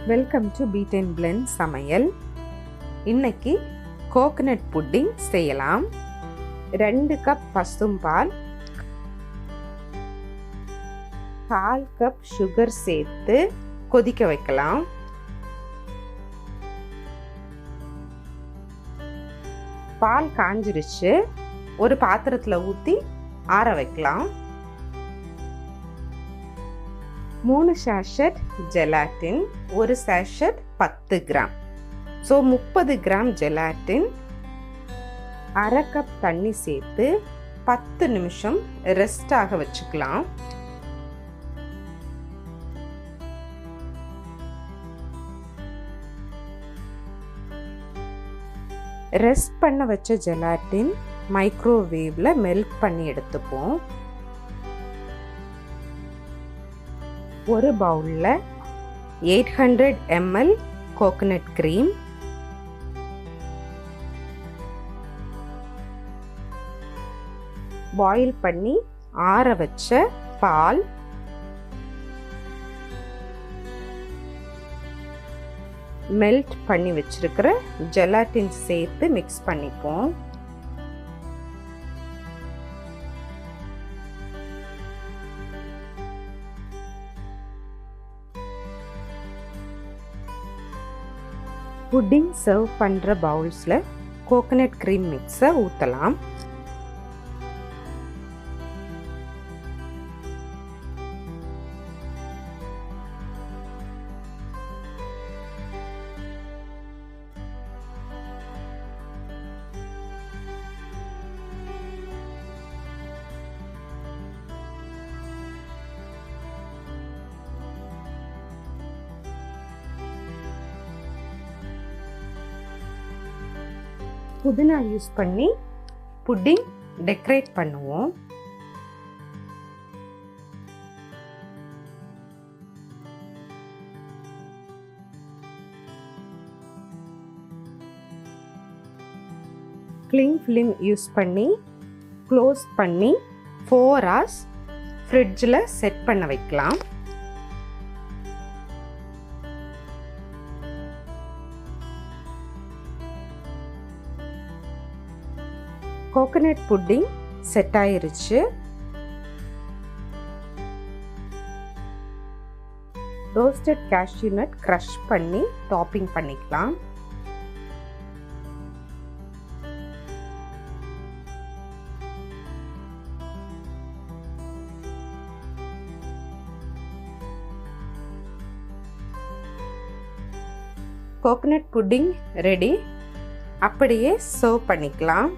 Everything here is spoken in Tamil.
Welcome to beat and blend சமையல். இன்னைக்கு கோகனட் புட்டிங் செய்யலாம். 2 கப் பசும்பால், 1/4 கப் சுகர் சேர்த்து கொதிக்க வைக்கலாம். பால் காஞ்சிருச்சு. ஒரு பாத்திரத்தில் ஊற்றி ஆற வைக்கலாம். 3 sachet gelatine, 1 sachet 10 gram. So 30 gram gelatine, 1/2 cup தண்ணி சேர்த்து 10 நிமிஷம் ரெஸ்ட் ஆக வச்சுக்கலாம். ரெஸ்ட் பண்ண வச்ச ஜெலாட்டின் மைக்ரோவேவ்ல மெல்ட் பண்ணி எடுத்துப்போம். ஒரு பவுல்ல 800 ml கோகனட் கிரீம், பாயில் பண்ணி ஆற வச்ச பால், மெல்ட் பண்ணி வச்சிருக்கிற ஜெலாட்டின் சேர்த்து மிக்ஸ் பண்ணிப்போம். புட்டிங் சர்வ் பண்ணுற பவுல்ஸில் கோகனட் க்ரீம் மிக்ஸை ஊற்றலாம். புதினா யூஸ் பண்ணி புட்டிங் டெக்கரேட் பண்ணுவோம். கிளிங் ஃபிலிம் யூஸ் பண்ணி க்ளோஸ் பண்ணி 4 hours ஃப்ரிட்ஜில் செட் பண்ண வைக்கலாம். கோகனட் புட்டிங் செட் ஆயிருச்சு. ரோஸ்டட் கேஷ்யூ நட் க்ரஷ் பண்ணி டாப்பிங் பண்ணிக்கலாம். Coconut pudding ready. அப்படியே சர்வ் பண்ணிக்கலாம்.